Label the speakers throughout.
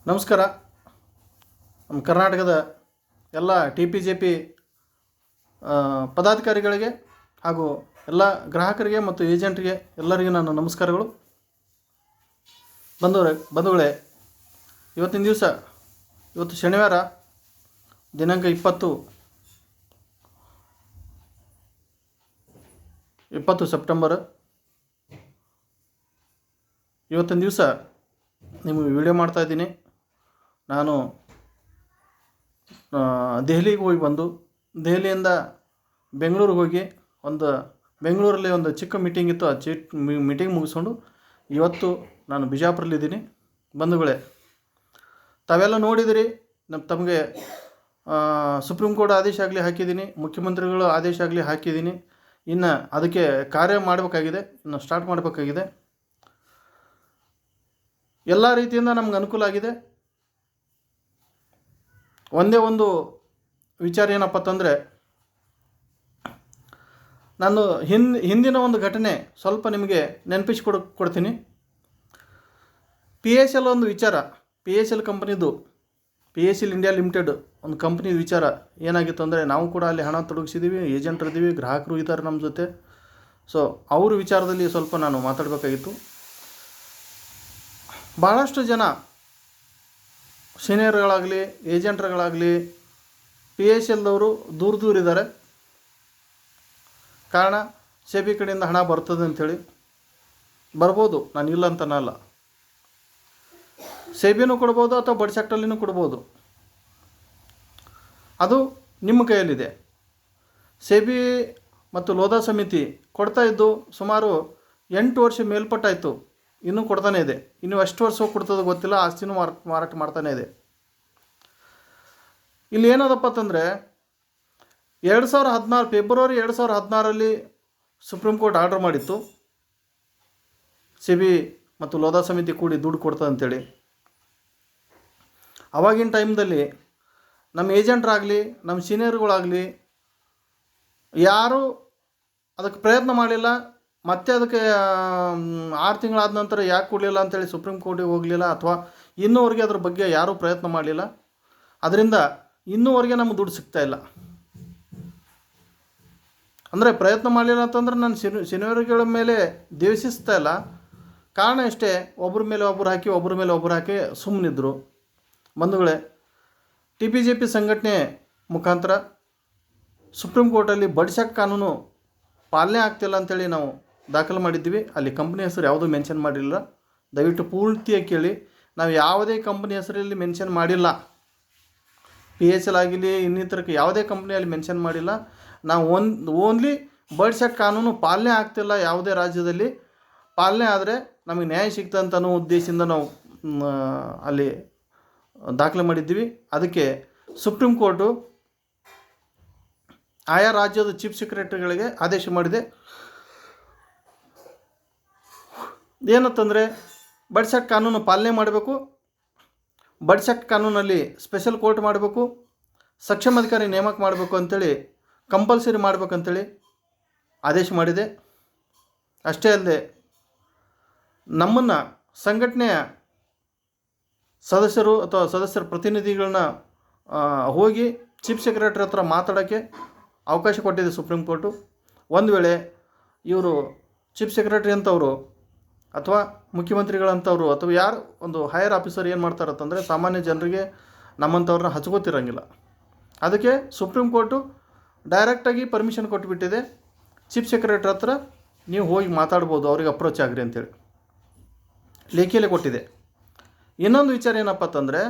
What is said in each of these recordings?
Speaker 1: ನಮಸ್ಕಾರ. ನಮ್ಮ ಕರ್ನಾಟಕದ ಎಲ್ಲ TPJP ಪದಾಧಿಕಾರಿಗಳಿಗೆ ಹಾಗೂ ಎಲ್ಲ ಗ್ರಾಹಕರಿಗೆ ಮತ್ತು ಏಜೆಂಟ್ರಿಗೆ ಎಲ್ಲರಿಗೂ ನನ್ನ ನಮಸ್ಕಾರಗಳು. ಬಂಧುಗಳೇ, ಇವತ್ತಿನ ದಿವಸ, ಇವತ್ತು ಶನಿವಾರ ದಿನಾಂಕ 20 ಸೆಪ್ಟೆಂಬರ್. ಇವತ್ತಿನ ದಿವಸ ನಿಮಗೆ ವಿಡಿಯೋ ಮಾಡ್ತಾಯಿದ್ದೀನಿ. ನಾನು ದೆಹಲಿಗೆ ಹೋಗಿ ಬಂದು ದೆಹಲಿಯಿಂದ ಬೆಂಗಳೂರಿಗೆ ಹೋಗಿ ಬೆಂಗಳೂರಲ್ಲಿ ಒಂದು ಚಿಕ್ಕ ಮೀಟಿಂಗ್ ಇತ್ತು. ಆ ಮೀಟಿಂಗ್ ಮುಗಿಸ್ಕೊಂಡು ಇವತ್ತು ನಾನು ಬಿಜಾಪುರಲ್ಲಿದ್ದೀನಿ. ಬಂಧುಗಳೇ, ತಾವೆಲ್ಲ ನೋಡಿದಿರಿ, ತಮಗೆ ಸುಪ್ರೀಂ ಕೋರ್ಟ್ ಆದೇಶ ಆಗಲಿ ಹಾಕಿದ್ದೀನಿ, ಮುಖ್ಯಮಂತ್ರಿಗಳು ಆದೇಶ ಆಗಲಿ ಹಾಕಿದ್ದೀನಿ. ಇನ್ನು ಅದಕ್ಕೆ ಕಾರ್ಯ ಮಾಡಬೇಕಾಗಿದೆ, ಇನ್ನು ಸ್ಟಾರ್ಟ್ ಮಾಡಬೇಕಾಗಿದೆ. ಎಲ್ಲ ರೀತಿಯಿಂದ ನಮ್ಗೆ ಅನುಕೂಲ ಆಗಿದೆ. ಒಂದೇ ಒಂದು ವಿಚಾರ ಏನಪ್ಪ ಅಂತಂದರೆ, ನಾನು ಹಿಂದಿನ ಒಂದು ಘಟನೆ ಸ್ವಲ್ಪ ನಿಮಗೆ ಕೊಡ್ತೀನಿ. PSL ಒಂದು ವಿಚಾರ, PSL ಕಂಪ್ನಿದು, PSL ಇಂಡಿಯಾ ಲಿಮಿಟೆಡ್ ಒಂದು ಕಂಪ್ನಿದ ವಿಚಾರ ಏನಾಗಿತ್ತು ಅಂದರೆ, ನಾವು ಕೂಡ ಅಲ್ಲಿ ಹಣ ತೊಡಗಿಸಿದ್ದೀವಿ, ಏಜೆಂಟ್ರು ಇದ್ದೀವಿ, ಗ್ರಾಹಕರು ಇದ್ದಾರೆ ನಮ್ಮ ಜೊತೆ. ಸೊ ಅವ್ರ ವಿಚಾರದಲ್ಲಿ ಸ್ವಲ್ಪ ನಾನು ಮಾತಾಡಬೇಕಾಗಿತ್ತು. ಭಾಳಷ್ಟು ಜನ ಸೀನಿಯರ್ಗಳಾಗಲಿ ಏಜೆಂಟ್ರುಗಳಾಗಲಿ PSLದವರು ದೂರ ಇದ್ದಾರೆ. ಕಾರಣ SEBI ಕಡೆಯಿಂದ ಹಣ ಬರ್ತದೆ ಅಂಥೇಳಿ. ಬರ್ಬೋದು, ನಾನು ಇಲ್ಲ ಅಂತ ಅನ್ನಲ್ಲ. SEBIನೂ ಕೊಡ್ಬೋದು ಅಥವಾ ಬಡ್ ಸೆಕ್ಟರ್ಲಿನೂ ಕೊಡ್ಬೋದು, ಅದು ನಿಮ್ಮ ಕೈಯಲ್ಲಿದೆ. SEBI ಮತ್ತು ಲೋಧಾ ಸಮಿತಿ ಕೊಡ್ತಾ ಇದ್ದು ಸುಮಾರು 8 ವರ್ಷ ಮೇಲ್ಪಟ್ಟಾಯಿತು, ಇನ್ನೂ ಕೊಡ್ತಾನೆ ಇದೆ. ಇನ್ನು ಎಷ್ಟು ವರ್ಷ ಕೊಡ್ತದೋ ಗೊತ್ತಿಲ್ಲ, ಆಸ್ತಿನೂ ಮಾರಾಟ ಮಾಡ್ತಾನೆ ಇದೆ. ಇಲ್ಲಿ ಏನದಪ್ಪ ಅಂತಂದರೆ, ಫೆಬ್ರವರಿ 2016 ಸುಪ್ರೀಂ ಕೋರ್ಟ್ ಆರ್ಡರ್ ಮಾಡಿತ್ತು, SEBI ಮತ್ತು ಲೋಧಾ ಸಮಿತಿ ಕೂಡಿ ದುಡ್ಡು ಕೊಡ್ತದೆ ಅಂತೇಳಿ. ಆವಾಗಿನ ಟೈಮ್ದಲ್ಲಿ ನಮ್ಮ ಏಜೆಂಟ್ರಾಗಲಿ ನಮ್ಮ ಸೀನಿಯರ್ಗಳಾಗಲಿ ಯಾರೂ ಅದಕ್ಕೆ ಪ್ರಯತ್ನ ಮಾಡಲಿಲ್ಲ. ಮತ್ತೆ ಅದಕ್ಕೆ 6 ತಿಂಗಳಾದ ನಂತರ ಯಾಕೆ ಕೊಡಲಿಲ್ಲ ಅಂತೇಳಿ ಸುಪ್ರೀಂ ಕೋರ್ಟಿಗೆ ಹೋಗಲಿಲ್ಲ, ಅಥವಾ ಇನ್ನೂವರೆಗೆ ಅದ್ರ ಬಗ್ಗೆ ಯಾರೂ ಪ್ರಯತ್ನ ಮಾಡಲಿಲ್ಲ. ಅದರಿಂದ ಇನ್ನೂವರೆಗೆ ನಮಗೆ ದುಡ್ಡು ಸಿಗ್ತಾಯಿಲ್ಲ. ಅಂದರೆ ಪ್ರಯತ್ನ ಮಾಡಲಿಲ್ಲ ಅಂತಂದ್ರೆ ನಾನು ಸೀನಿಯರ್ಗಳ ಮೇಲೆ ದ್ವೇಷಿಸ್ತಾ ಇಲ್ಲ. ಕಾರಣ ಇಷ್ಟೇ, ಒಬ್ಬರ ಮೇಲೆ ಒಬ್ಬರು ಹಾಕಿ ಸುಮ್ಮನಿದ್ರು. ಬಂಧುಗಳೇ, TPJP ಸಂಘಟನೆ ಮುಖಾಂತರ ಸುಪ್ರೀಂ ಕೋರ್ಟಲ್ಲಿ ಬಡ್ಸೆಟ್ ಕಾನೂನು ಪಾಲನೆ ಆಗ್ತಿಲ್ಲ ಅಂತೇಳಿ ನಾವು ದಾಖಲು ಮಾಡಿದ್ವಿ. ಅಲ್ಲಿ ಕಂಪ್ನಿ ಹೆಸರು ಯಾವುದೂ ಮೆನ್ಷನ್ ಮಾಡಿಲ್ಲ. ದಯವಿಟ್ಟು ಪೂರ್ತಿಯಾಗಿ ಕೇಳಿ, ನಾವು ಯಾವುದೇ ಕಂಪ್ನಿ ಹೆಸರಲ್ಲಿ ಮೆನ್ಷನ್ ಮಾಡಿಲ್ಲ. PSL ಆಗಿರಲಿ ಇನ್ನಿತರಕ್ಕೆ ಯಾವುದೇ ಕಂಪ್ನಿಯಲ್ಲಿ ಮೆನ್ಷನ್ ಮಾಡಿಲ್ಲ. ನಾವು ಓನ್ಲಿ ಬಡ್ಸೆಟ್ ಕಾನೂನು ಪಾಲನೆ ಆಗ್ತಿಲ್ಲ, ಯಾವುದೇ ರಾಜ್ಯದಲ್ಲಿ ಪಾಲನೆ ಆದರೆ ನಮಗೆ ನ್ಯಾಯ ಸಿಗ್ತಂತ ಅನ್ನೋ ಉದ್ದೇಶದಿಂದ ನಾವು ಅಲ್ಲಿ ದಾಖಲೆ ಮಾಡಿದ್ದೀವಿ. ಅದಕ್ಕೆ ಸುಪ್ರೀಂ ಕೋರ್ಟು ಆಯಾ ರಾಜ್ಯದ ಚೀಫ್ ಸೆಕ್ರೆಟರಿಗಳಿಗೆ ಆದೇಶ ಮಾಡಿದೆ. ಏನಂತಂದರೆ, ಬಡ್ಸೆಟ್ ಕಾನೂನು ಪಾಲನೆ ಮಾಡಬೇಕು, ಬಡ್ಸೆಟ್ ಕಾನೂನಲ್ಲಿ ಸ್ಪೆಷಲ್ ಕೋರ್ಟ್ ಮಾಡಬೇಕು, ಸಕ್ಷಮ ಅಧಿಕಾರಿ ನೇಮಕ ಮಾಡಬೇಕು ಅಂಥೇಳಿ, ಕಂಪಲ್ಸರಿ ಮಾಡಬೇಕಂತೇಳಿ ಆದೇಶ ಮಾಡಿದೆ. ಅಷ್ಟೇ ಅಲ್ಲದೆ ನಮ್ಮನ್ನು ಸಂಘಟನೆಯ ಸದಸ್ಯರು ಅಥವಾ ಸದಸ್ಯರ ಪ್ರತಿನಿಧಿಗಳನ್ನ ಹೋಗಿ ಚೀಫ್ ಸೆಕ್ರೆಟರಿ ಹತ್ರ ಮಾತಾಡೋಕ್ಕೆ ಅವಕಾಶ ಕೊಟ್ಟಿದೆ ಸುಪ್ರೀಂ ಕೋರ್ಟು. ಒಂದು ವೇಳೆ ಇವರು ಚೀಫ್ ಸೆಕ್ರೆಟರಿ ಅಂತವರು ಅಥವಾ ಮುಖ್ಯಮಂತ್ರಿಗಳಂಥವ್ರು ಅಥವಾ ಯಾರು ಒಂದು ಹೈಯರ್ ಆಫೀಸರ್ ಏನು ಮಾಡ್ತಾರಂತಂದರೆ, ಸಾಮಾನ್ಯ ಜನರಿಗೆ ನಮ್ಮಂಥವ್ರನ್ನ ಹಚ್ಕೋತಿರಂಗಿಲ್ಲ. ಅದಕ್ಕೆ ಸುಪ್ರೀಂ ಕೋರ್ಟು ಡೈರೆಕ್ಟಾಗಿ ಪರ್ಮಿಷನ್ ಕೊಟ್ಟುಬಿಟ್ಟಿದೆ, ಚೀಫ್ ಸೆಕ್ರೆಟರಿ ಹತ್ರ ನೀವು ಹೋಗಿ ಮಾತಾಡ್ಬೋದು, ಅವ್ರಿಗೆ ಅಪ್ರೋಚ್ ಆಗ್ರಿ ಅಂತೇಳಿ ಲೇಖಿಯಲ್ಲಿ ಕೊಟ್ಟಿದೆ. ಇನ್ನೊಂದು ವಿಚಾರ ಏನಪ್ಪ ಅಂತಂದರೆ,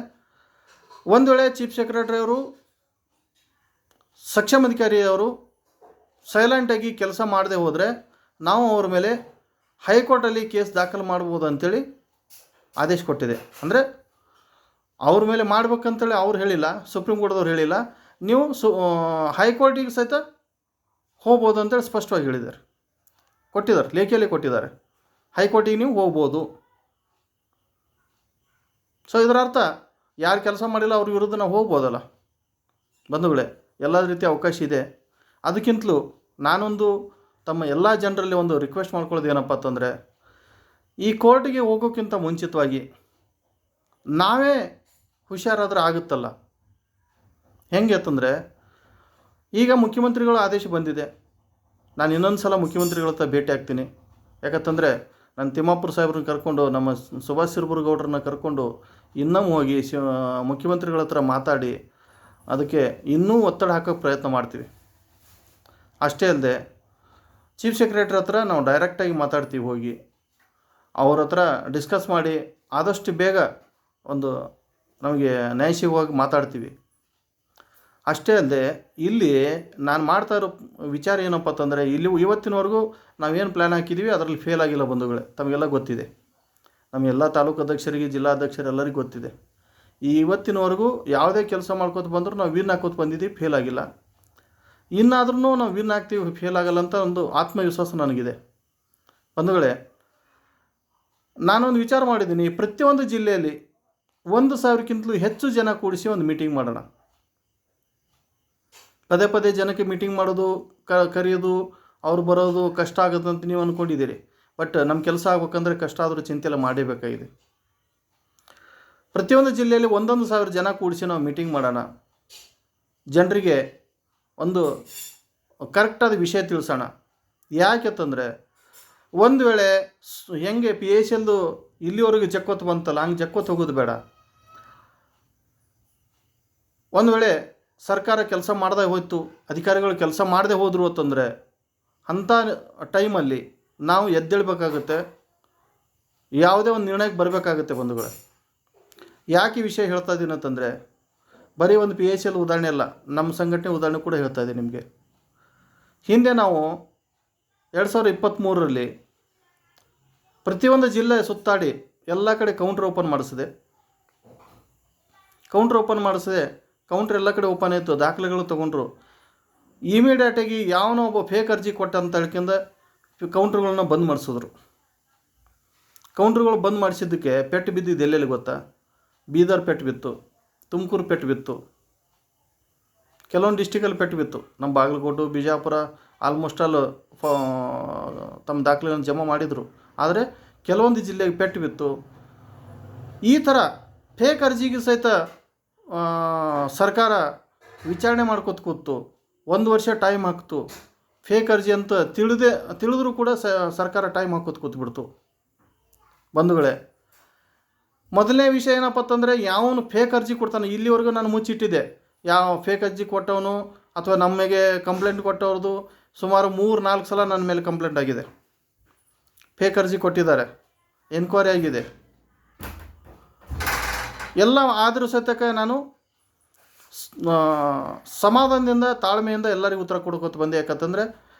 Speaker 1: ಒಂದು ವೇಳೆ ಚೀಫ್ ಸೆಕ್ರೆಟರಿಯವರು ಸಕ್ಷಮ ಅಧಿಕಾರಿಯವರು ಸೈಲೆಂಟಾಗಿ ಕೆಲಸ ಮಾಡದೆ ಹೋದರೆ ನಾವು ಅವ್ರ ಮೇಲೆ ಹೈಕೋರ್ಟಲ್ಲಿ ಕೇಸ್ ದಾಖಲು ಮಾಡ್ಬೋದು ಅಂಥೇಳಿ ಆದೇಶ ಕೊಟ್ಟಿದೆ. ಅಂದರೆ ಅವ್ರ ಮೇಲೆ ಮಾಡ್ಬೇಕಂತೇಳಿ ಅವ್ರು ಹೇಳಿಲ್ಲ, ಸುಪ್ರೀಂ ಕೋರ್ಟ್ದವ್ರು ಹೇಳಿಲ್ಲ, ನೀವು ಹೈಕೋರ್ಟಿಗೆ ಸಹಿತ ಹೋಗ್ಬೋದು ಅಂತೇಳಿ ಸ್ಪಷ್ಟವಾಗಿ ಕೊಟ್ಟಿದ್ದಾರೆ, ಲೇಖಿಯಲ್ಲಿ ಕೊಟ್ಟಿದ್ದಾರೆ. ಹೈಕೋರ್ಟಿಗೆ ನೀವು ಹೋಗ್ಬೋದು. ಸೊ ಇದರ ಅರ್ಥ, ಯಾರು ಕೆಲಸ ಮಾಡಿಲ್ಲ ಅವ್ರ ವಿರುದ್ಧ ನಾವು ಹೋಗ್ಬೋದಲ್ಲ. ಬಂಧುಗಳೇ, ಎಲ್ಲ ರೀತಿಯ ಅವಕಾಶ ಇದೆ. ಅದಕ್ಕಿಂತಲೂ ನಾನೊಂದು ತಮ್ಮ ಎಲ್ಲ ಜನರಲ್ಲಿ ಒಂದು ರಿಕ್ವೆಸ್ಟ್ ಮಾಡ್ಕೊಳ್ಳೋದು ಏನಪ್ಪ ಅಂತಂದರೆ, ಈ ಕೋರ್ಟಿಗೆ ಹೋಗೋಕ್ಕಿಂತ ಮುಂಚಿತವಾಗಿ ನಾವೇ ಹುಷಾರಾದ್ರೆ ಆಗುತ್ತಲ್ಲ. ಹೆಂಗೆ ಅಂತಂದರೆ, ಈಗ ಮುಖ್ಯಮಂತ್ರಿಗಳ ಆದೇಶ ಬಂದಿದೆ. ನಾನು ಇನ್ನೊಂದು ಸಲ ಮುಖ್ಯಮಂತ್ರಿಗಳ ಹತ್ರ ಭೇಟಿ ಆಗ್ತೀನಿ. ಯಾಕಂತಂದರೆ ನಾನು ತಿಮ್ಮಾಪುರ ಸಾಹೇಬ್ರನ್ನ ಕರ್ಕೊಂಡು, ನಮ್ಮ ಸುಭಾಷ್ ಶಿರಬೂರ್ಗೌಡ್ರನ್ನ ಕರ್ಕೊಂಡು ಇನ್ನೂ ಹೋಗಿ ಮುಖ್ಯಮಂತ್ರಿಗಳ ಹತ್ರ ಮಾತಾಡಿ ಅದಕ್ಕೆ ಇನ್ನೂ ಒತ್ತಡ ಹಾಕೋಕ್ಕೆ ಪ್ರಯತ್ನ ಮಾಡ್ತೀವಿ. ಅಷ್ಟೇ ಅಲ್ಲದೆ ಚೀಫ್ ಸೆಕ್ರೆಟರಿ ಹತ್ರ ನಾವು ಡೈರೆಕ್ಟಾಗಿ ಮಾತಾಡ್ತೀವಿ. ಹೋಗಿ ಅವ್ರ ಹತ್ರ ಡಿಸ್ಕಸ್ ಮಾಡಿ ಆದಷ್ಟು ಬೇಗ ಒಂದು ನಮಗೆ ನ್ಯಾಯ ಸಿಗುವಾಗಿ ಮಾತಾಡ್ತೀವಿ. ಅಷ್ಟೇ ಅಲ್ಲದೆ ಇಲ್ಲಿ ನಾನು ಮಾಡ್ತಾ ಇರೋ ವಿಚಾರ ಏನಪ್ಪ ಅಂತಂದರೆ, ಇವತ್ತಿನವರೆಗೂ ನಾವೇನು ಪ್ಲ್ಯಾನ್ ಹಾಕಿದ್ದೀವಿ ಅದರಲ್ಲಿ ಫೇಲ್ ಆಗಿಲ್ಲ ಬಂಧುಗಳೇ. ತಮಗೆಲ್ಲ ಗೊತ್ತಿದೆ, ನಮ್ಮ ಎಲ್ಲ ತಾಲೂಕು ಅಧ್ಯಕ್ಷರಿಗೆ, ಜಿಲ್ಲಾಧ್ಯಕ್ಷರೆಲ್ಲರಿಗೂ ಗೊತ್ತಿದೆ. ಇವತ್ತಿನವರೆಗೂ ಯಾವುದೇ ಕೆಲಸ ಮಾಡ್ಕೋತ ಬಂದರೂ ನಾವು ವಿನ್ ಹಾಕೋತ ಬಂದಿದ್ದೀವಿ, ಫೇಲ್ ಆಗಿಲ್ಲ. ಇನ್ನಾದ್ರೂ ನಾವು ವಿನ್ ಆಗ್ತೀವಿ, ಫೇಲ್ ಆಗಲ್ಲ ಅಂತ ಒಂದು ಆತ್ಮವಿಶ್ವಾಸ ನನಗಿದೆ. ಬಂಧುಗಳೇ, ನಾನೊಂದು ವಿಚಾರ ಮಾಡಿದ್ದೀನಿ. ಪ್ರತಿಯೊಂದು ಜಿಲ್ಲೆಯಲ್ಲಿ 1,000ಕ್ಕಿಂತಲೂ ಹೆಚ್ಚು ಜನ ಕೂಡಿಸಿ ಒಂದು ಮೀಟಿಂಗ್ ಮಾಡೋಣ. ಪದೇ ಪದೇ ಜನಕ್ಕೆ ಮೀಟಿಂಗ್ ಮಾಡೋದು, ಕರೆಯೋದು, ಅವ್ರು ಬರೋದು ಕಷ್ಟ ಆಗುತ್ತೆ ಅಂತ ನೀವು ಅಂದ್ಕೊಂಡಿದ್ದೀರಿ. ಬಟ್ ನಮ್ಮ ಕೆಲಸ ಆಗ್ಬೇಕಂದ್ರೆ ಕಷ್ಟ ಆದರೂ ಚಿಂತೆ ಎಲ್ಲ ಮಾಡಬೇಕಾಗಿದೆ. ಪ್ರತಿಯೊಂದು ಜಿಲ್ಲೆಯಲ್ಲಿ 1,000 ಜನ ಕೂಡಿಸಿ ನಾವು ಮೀಟಿಂಗ್ ಮಾಡೋಣ. ಜನರಿಗೆ ಒಂದು ಕರೆಕ್ಟಾದ ವಿಷಯ ತಿಳಿಸೋಣ. ಯಾಕೆಂತಂದರೆ, ಒಂದು ವೇಳೆ ಹೆಂಗೆ PSLದು ಇಲ್ಲಿವರೆಗೂ ಜಕ್ಕೊತ್ತು ಬಂತಲ್ಲ, ಹಂಗೆ ಜಕ್ಕೊತ್ತು ಹೋಗೋದು ಬೇಡ. ಒಂದು ವೇಳೆ ಸರ್ಕಾರ ಕೆಲಸ ಮಾಡದೇ ಹೋಯ್ತು, ಅಧಿಕಾರಿಗಳು ಕೆಲಸ ಮಾಡದೆ ಹೋದರು ಅಂತಂದರೆ, ಅಂಥ ಟೈಮಲ್ಲಿ ನಾವು ಎದ್ದೇಳಬೇಕಾಗುತ್ತೆ, ಯಾವುದೇ ಒಂದು ನಿರ್ಣಯಕ್ಕೆ ಬರಬೇಕಾಗುತ್ತೆ ಬಂಧುಗಳೇ. ಯಾಕೆ ಈ ವಿಷಯ ಹೇಳ್ತಾ ಇದ್ದೀನಿ ಅಂತಂದರೆ, ಬರೀ ಒಂದು PSL ಉದಾಹರಣೆ ಅಲ್ಲ, ನಮ್ಮ ಸಂಘಟನೆ ಉದಾಹರಣೆ ಕೂಡ ಹೇಳ್ತಾ ಇದ್ದೀನಿ ನಿಮಗೆ. ಹಿಂದೆ ನಾವು 2023ರಲ್ಲಿ ಪ್ರತಿಯೊಂದು ಜಿಲ್ಲೆ ಸುತ್ತಾಡಿ ಎಲ್ಲ ಕಡೆ ಕೌಂಟ್ರ್ ಓಪನ್ ಮಾಡಿಸಿದೆ. ಕೌಂಟ್ರ್ ಎಲ್ಲ ಕಡೆ ಓಪನ್ ಆಯಿತು, ದಾಖಲೆಗಳು ತೊಗೊಂಡ್ರು. ಇಮಿಡಿಯೇಟಾಗಿ ಯಾವನೋ ಒಬ್ಬ ಫೇಕ್ ಅರ್ಜಿ ಕೊಟ್ಟ ಅಂತ ಹೇಳ್ಕೊಂಡು ಕೌಂಟ್ರುಗಳನ್ನ ಬಂದ್ ಮಾಡಿಸಿದ್ರು. ಕೌಂಟ್ರುಗಳು ಬಂದ್ ಮಾಡಿಸಿದ್ದಕ್ಕೆ ಪೆಟ್ಟು ಬಿದ್ದಿದ್ದು ಎಲ್ಲೆಲ್ಲಿ ಗೊತ್ತಾ? ಬೀದರ್ ಪೆಟ್ಟು ಬಿತ್ತು, ತುಮಕೂರು ಪೆಟ್ಟು ಬಿತ್ತು, ಕೆಲವೊಂದು ಡಿಸ್ಟಿಕಲ್ಲಿ ಪೆಟ್ಟು ಬಿತ್ತು. ನಮ್ಮ ಬಾಗಲಕೋಟೆ, ಬಿಜಾಪುರ ಆಲ್ಮೋಸ್ಟ್ ಆಲ್ ತಮ್ಮ ದಾಖಲೆಗಳನ್ನು ಜಮಾ ಮಾಡಿದರು. ಆದರೆ ಕೆಲವೊಂದು ಜಿಲ್ಲೆಗೆ ಪೆಟ್ಟು ಬಿತ್ತು. ಈ ಥರ ಫೇಕ್ ಅರ್ಜಿಗೆ ಸಹಿತ ಸರ್ಕಾರ ವಿಚಾರಣೆ ಮಾಡ್ಕೊತ ಕೂತು 1 ವರ್ಷ ಟೈಮ್ ಹಾಕ್ತು. ಫೇಕ್ ಅರ್ಜಿ ಅಂತ ತಿಳಿದ್ರೂ ಕೂಡ ಸರ್ಕಾರ ಟೈಮ್ ಹಾಕೋತ ಕೂತ್ಬಿಡ್ತು. ಬಂಧುಗಳೇ, ಮೊದಲನೇ ವಿಷಯ ಏನಪ್ಪ ಅಂತಂದರೆ, ಯಾವನು ಫೇಕ್ ಅರ್ಜಿ ಕೊಡ್ತಾನೆ, ಇಲ್ಲಿವರೆಗೂ ನಾನು ಮುಚ್ಚಿಟ್ಟಿದ್ದೆ. ಯಾವ ಫೇಕ್ ಅರ್ಜಿ ಕೊಟ್ಟವನು ಅಥವಾ ನಮಗೆ ಕಂಪ್ಲೇಂಟ್ ಕೊಟ್ಟವ್ರದ್ದು ಸುಮಾರು 3-4 ಸಲ ನನ್ನ ಮೇಲೆ ಕಂಪ್ಲೇಂಟ್ ಆಗಿದೆ. ಫೇಕ್ ಅರ್ಜಿ ಕೊಟ್ಟಿದ್ದಾರೆ, ಎನ್ಕ್ವೈರಿ ಆಗಿದೆ, ಎಲ್ಲ ಆದರೂ ಸತ್ಯಕ್ಕೆ ನಾನು ಸಮಾಧಾನದಿಂದ, ತಾಳ್ಮೆಯಿಂದ ಎಲ್ಲರಿಗೂ ಉತ್ತರ ಕೊಡ್ಕೋತ ಬಂದೆ. ಯಾಕಂತಂದರೆ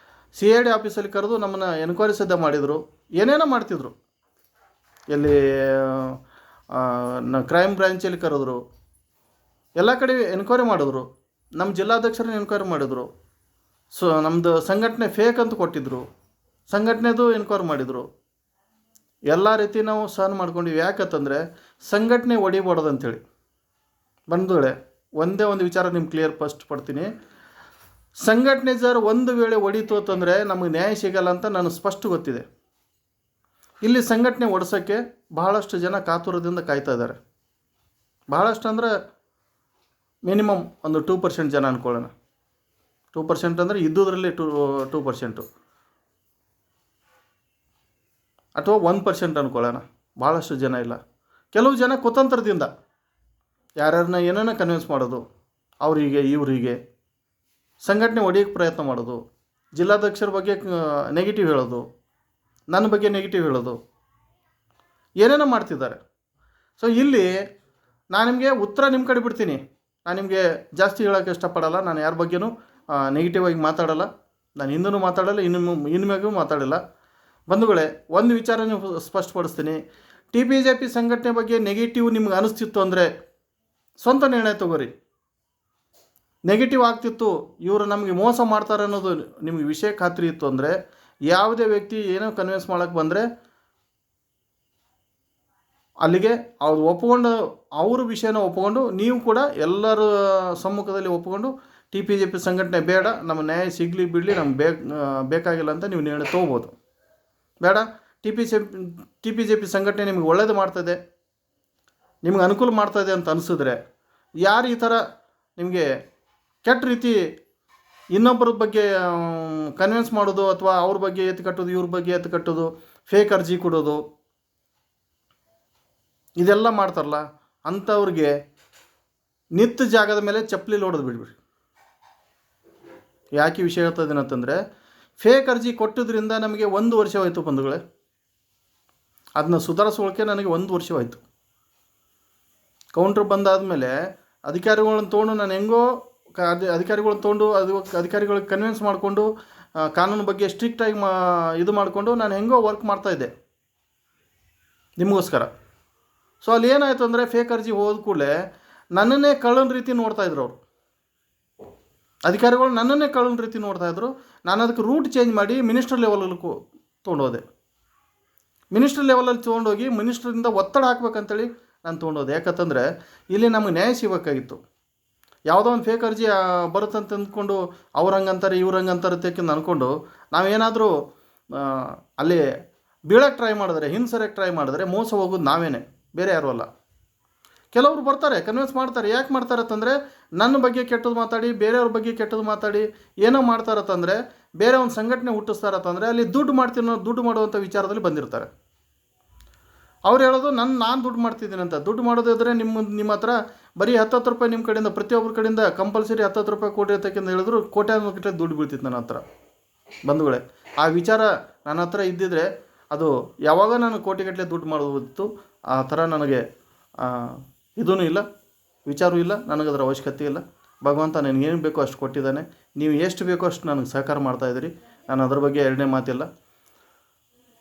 Speaker 1: CID ಆಫೀಸಲ್ಲಿ ಕರೆದು ನಮ್ಮನ್ನು ಎನ್ಕ್ವೈರಿ ಸಿದ್ಧ ಮಾಡಿದರು, ಏನೇನೋ ಮಾಡ್ತಿದ್ರು. ಎಲ್ಲಿ ಕ್ರೈಮ್ ಬ್ರ್ಯಾಂಚಲ್ಲಿ ಕರೆದ್ರು, ಎಲ್ಲ ಕಡೆ ಎನ್ಕ್ವೈರಿ ಮಾಡಿದ್ರು. ನಮ್ಮ ಜಿಲ್ಲಾಧ್ಯಕ್ಷರನ್ನ ಎನ್ಕ್ವೈರಿ ಮಾಡಿದರು. ನಮ್ಮದು ಸಂಘಟನೆ ಫೇಕ್ ಅಂತ ಕೊಟ್ಟಿದ್ದರು, ಸಂಘಟನೆದು ಎನ್ಕ್ವೈರಿ ಮಾಡಿದರು. ಎಲ್ಲ ರೀತಿ ನಾವು ಸಹನ ಮಾಡ್ಕೊಂಡಿವಿ. ಯಾಕಂತಂದರೆ ಸಂಘಟನೆ ಹೊಡಿಬಾರ್ದು ಅಂಥೇಳಿ. ಬಂಧುಗಳೇ, ಒಂದೇ ಒಂದು ವಿಚಾರ ನಿಮ್ಗೆ ಕ್ಲಿಯರ್ ಫಸ್ಟ್ ಪಡ್ತೀನಿ. ಸಂಘಟನೆ ಒಂದು ವೇಳೆ ಹೊಡಿತು ಅಂತಂದರೆ ನಮಗೆ ನ್ಯಾಯ ಸಿಗಲ್ಲ ಅಂತ ನನಗೆ ಸ್ಪಷ್ಟ ಗೊತ್ತಿದೆ. ಇಲ್ಲಿ ಸಂಘಟನೆ ಒಡಿಸೋಕ್ಕೆ ಬಹಳಷ್ಟು ಜನ ಕಾತುರದಿಂದ ಕಾಯ್ತಾ ಇದ್ದಾರೆ. ಬಹಳಷ್ಟು ಅಂದರೆ ಮಿನಿಮಮ್ ಒಂದು 2% ಜನ ಅಂದ್ಕೊಳ್ಳೋಣ. 2% ಅಂದರೆ ಇದ್ದುದರಲ್ಲಿ 2% ಅಥವಾ 1% ಅಂದ್ಕೊಳ್ಳೋಣ. ಭಾಳಷ್ಟು ಜನ ಇಲ್ಲ. ಕೆಲವು ಜನ ಕುತಂತ್ರದಿಂದ ಯಾರ್ಯಾರನ್ನ ಏನೇನೋ ಕನ್ವಿನ್ಸ್ ಮಾಡೋದು, ಅವರಿಗೆ ಇವರಿಗೆ ಸಂಘಟನೆ ಹೊಡೆಯೋಕ್ಕೆ ಪ್ರಯತ್ನ ಮಾಡೋದು, ಜಿಲ್ಲಾಧ್ಯಕ್ಷರ ಬಗ್ಗೆ ನೆಗೆಟಿವ್ ಹೇಳೋದು, ನನ್ನ ಬಗ್ಗೆ ನೆಗೆಟಿವ್ ಹೇಳೋದು, ಏನೇನೋ ಮಾಡ್ತಿದ್ದಾರೆ. ಸೊ ಇಲ್ಲಿ ನಾನು ನಿಮಗೆ ಉತ್ತರ ನಿಮ್ಮ ಕಡೆ ಬಿಡ್ತೀನಿ. ನಾನು ನಿಮಗೆ ಜಾಸ್ತಿ ಹೇಳೋಕ್ಕೆ ಇಷ್ಟಪಡಲ್ಲ. ನಾನು ಯಾರ ಬಗ್ಗೆನೂ ನೆಗೆಟಿವ್ ಆಗಿ ಮಾತಾಡಲ್ಲ. ನಾನು ಹಿಂದೂ ಮಾತಾಡಲ್ಲ, ಇನ್ಮೇಗೂ ಮಾತಾಡಲ್ಲ. ಬಂಧುಗಳೇ, ಒಂದು ವಿಚಾರ ನೀವು ಸ್ಪಷ್ಟಪಡಿಸ್ತೀನಿ. TPJP ಸಂಘಟನೆ ಬಗ್ಗೆ ನೆಗೆಟಿವ್ ನಿಮ್ಗೆ ಅನಿಸ್ತಿತ್ತು ಅಂದರೆ ಸ್ವಂತ ನಿರ್ಣಯ ತಗೋರಿ. ನೆಗೆಟಿವ್ ಆಗ್ತಿತ್ತು, ಇವರು ನಮಗೆ ಮೋಸ ಮಾಡ್ತಾರೆ ಅನ್ನೋದು ನಿಮಗೆ ವಿಷಯ ಖಾತ್ರಿ ಇತ್ತು ಅಂದರೆ, ಯಾವುದೇ ವ್ಯಕ್ತಿ ಏನೋ ಕನ್ವಿನ್ಸ್ ಮಾಡೋಕ್ಕೆ ಬಂದರೆ ಅಲ್ಲಿಗೆ ಅವ್ರು ಒಪ್ಕೊಂಡು, ಅವ್ರ ವಿಷಯನ ಒಪ್ಕೊಂಡು, ನೀವು ಕೂಡ ಎಲ್ಲರ ಸಮ್ಮುಖದಲ್ಲಿ ಒಪ್ಕೊಂಡು TPJP ಸಂಘಟನೆ ಬೇಡ, ನಮ್ಮ ನ್ಯಾಯ ಸಿಗಲಿ ಬಿಡಲಿ, ನಮ್ಗೆ ಬೇಕಾಗಿಲ್ಲ ಅಂತ ನೀವು ನಿರ್ಣಯ ತೊಗೋಬೋದು. ಬೇಡ, TPJP ಸಂಘಟನೆ ನಿಮಗೆ ಒಳ್ಳೇದು ಮಾಡ್ತದೆ, ನಿಮ್ಗೆ ಅನುಕೂಲ ಮಾಡ್ತಾಯಿದೆ ಅಂತ ಅನಿಸಿದ್ರೆ, ಯಾರು ಈ ಥರ ನಿಮಗೆ ಕೆಟ್ಟ ರೀತಿ ಇನ್ನೊಬ್ಬರ ಬಗ್ಗೆ ಕನ್ವಿನ್ಸ್ ಮಾಡೋದು, ಅಥವಾ ಅವ್ರ ಬಗ್ಗೆ ಎತ್ತು ಕಟ್ಟೋದು, ಇವ್ರ ಬಗ್ಗೆ ಎತ್ತು ಕಟ್ಟೋದು, ಫೇಕ್ ಅರ್ಜಿ ಕೊಡೋದು, ಇದೆಲ್ಲ ಮಾಡ್ತಾರಲ್ಲ ಅಂಥವ್ರಿಗೆ ನಿಂತ ಜಾಗದ ಮೇಲೆ ಚಪ್ಪಲಿ ಹೊಡೆದು ಬಿಡ್ಬಿಡಿ. ಯಾಕೆ ವಿಷಯ ಹೇಳ್ತಾಯಿದ್ದೀನಿ ಅಂತಂದರೆ, ಫೇಕ್ ಅರ್ಜಿ ಕೊಟ್ಟಿದ್ರಿಂದ ನಮಗೆ 1 ವರ್ಷವಾಯಿತು ಬಂಧುಗಳೇ. ಅದನ್ನ ಸುಧಾರಿಸೋಕೆ ನನಗೆ 1 ವರ್ಷವಾಯಿತು. ಕೌಂಟ್ರ್ ಬಂದಾದಮೇಲೆ ಅಧಿಕಾರಿಗಳನ್ನ ತೊಗೊಂಡು ನಾನು ಹೆಂಗೋ ಅಧಿಕಾರಿಗಳನ್ನ ತೊಗೊಂಡು ಅಧಿಕಾರಿಗಳಿಗೆ ಕನ್ವಿನ್ಸ್ ಮಾಡಿಕೊಂಡು ಕಾನೂನು ಬಗ್ಗೆ ಸ್ಟ್ರಿಕ್ಟಾಗಿ ಇದು ಮಾಡಿಕೊಂಡು ನಾನು ಹೆಂಗೋ ವರ್ಕ್ ಮಾಡ್ತಾಯಿದ್ದೆ ನಿಮಗೋಸ್ಕರ. ಸೊ ಅಲ್ಲಿ ಏನಾಯಿತು ಅಂದರೆ, ಫೇಕ್ ಅರ್ಜಿ ಹೋದ ಕೂಡಲೇ ನನ್ನನ್ನೇ ಕಳ್ಳನ ರೀತಿ ನೋಡ್ತಾಯಿದ್ರು ಅವರು. ಅಧಿಕಾರಿಗಳು ನನ್ನನ್ನೇ ಕಳ್ಳನ ರೀತಿ ನೋಡ್ತಾಯಿದ್ರು. ನಾನು ಅದಕ್ಕೆ ರೂಟ್ ಚೇಂಜ್ ಮಾಡಿ ಮಿನಿಸ್ಟರ್ ಲೆವೆಲಲ್ಲಿ ತೊಗೊಂಡೋದೆ. ಮಿನಿಸ್ಟರ್ ಲೆವೆಲಲ್ಲಿ ತೊಗೊಂಡೋಗಿ ಮಿನಿಸ್ಟ್ರಿಂದ ಒತ್ತಡ ಹಾಕ್ಬೇಕಂತೇಳಿ ನಾನು ತೊಗೊಂಡೋದೆ. ಯಾಕಂತಂದರೆ ಇಲ್ಲಿ ನಮಗೆ ನ್ಯಾಯ ಸಿಗಬೇಕಾಗಿತ್ತು. ಯಾವುದೋ ಒಂದು ಫೇಕ್ ಅರ್ಜಿ ಬರುತ್ತಂತ ಅಂದ್ಕೊಂಡು ಅವ್ರು ಹಂಗಂತಾರೆ ಇವ್ರು ಹಂಗಂತಾರೆ ತೆಕ್ಕಿಂದು ಅಂದ್ಕೊಂಡು ನಾವೇನಾದರೂ ಅಲ್ಲಿ ಬೀಳಕ್ಕೆ ಟ್ರೈ ಮಾಡಿದ್ರೆ, ಹಿಂಸರಕ್ಕೆ ಟ್ರೈ ಮಾಡಿದ್ರೆ ಮೋಸ ಹೋಗೋದು ನಾವೇನೆ, ಬೇರೆ ಯಾರೂ ಅಲ್ಲ. ಕೆಲವರು ಬರ್ತಾರೆ, ಕನ್ವಿನ್ಸ್ ಮಾಡ್ತಾರೆ. ಯಾಕೆ ಮಾಡ್ತಾರೆ ಅಂತಂದರೆ, ನನ್ನ ಬಗ್ಗೆ ಕೆಟ್ಟದ್ದು ಮಾತಾಡಿ, ಬೇರೆಯವ್ರ ಬಗ್ಗೆ ಕೆಟ್ಟದ್ದು ಮಾತಾಡಿ ಏನೋ ಮಾಡ್ತಾರತ್ತಂದರೆ, ಬೇರೆ ಒಂದು ಸಂಘಟನೆ ಹುಟ್ಟಿಸ್ತಾರತ್ತಂದರೆ ಅಲ್ಲಿ ದುಡ್ಡು ಮಾಡುವಂಥ ವಿಚಾರದಲ್ಲಿ ಬಂದಿರ್ತಾರೆ. ಅವ್ರು ಹೇಳೋದು ನಾನು ದುಡ್ಡು ಮಾಡ್ತಿದ್ದೀನಿ ಅಂತ. ದುಡ್ಡು ಮಾಡೋದಿದ್ರೆ ನಿಮ್ಮ ಹತ್ರ ಬರೀ 10 ರೂಪಾಯಿ ನಿಮ್ಮ ಕಡೆಯಿಂದ, ಪ್ರತಿಯೊಬ್ಬರ ಕಡೆಯಿಂದ ಕಂಪಲ್ಸರಿ 10 ರೂಪಾಯಿ ಕೊಡಿ ಅಂತಕ್ಕಿಂತ ಹೇಳಿದ್ರು ಕೋಟ್ಯಾನುಗಟ್ಟಲೆ ದುಡ್ಡು ಬೀಳ್ತಿತ್ತು ನನ್ನ ಹತ್ರ ಬಂಧುಗಳೇ. ಆ ವಿಚಾರ ನನ್ನ ಹತ್ರ ಇದ್ದಿದ್ರೆ ಅದು ಯಾವಾಗ ನಾನು ಕೋಟಿಗಟ್ಟಲೆ ದುಡ್ಡು ಮಾಡೋದಿತ್ತು. ಆ ಥರ ನನಗೆ ಇದೂ ಇಲ್ಲ, ವಿಚಾರವೂ ಇಲ್ಲ, ನನಗದರ ಅವಶ್ಯಕತೆ ಇಲ್ಲ. ಭಗವಂತ ನನಗೇನು ಬೇಕೋ ಅಷ್ಟು ಕೊಟ್ಟಿದ್ದಾನೆ. ನೀವು ಎಷ್ಟು ಬೇಕೋ ಅಷ್ಟು ನನಗೆ ಸಹಕಾರ ಮಾಡ್ತಾಯಿದ್ದೀರಿ. ನಾನು ಅದ್ರ ಬಗ್ಗೆ ಎರಡನೇ ಮಾತಿಲ್ಲ.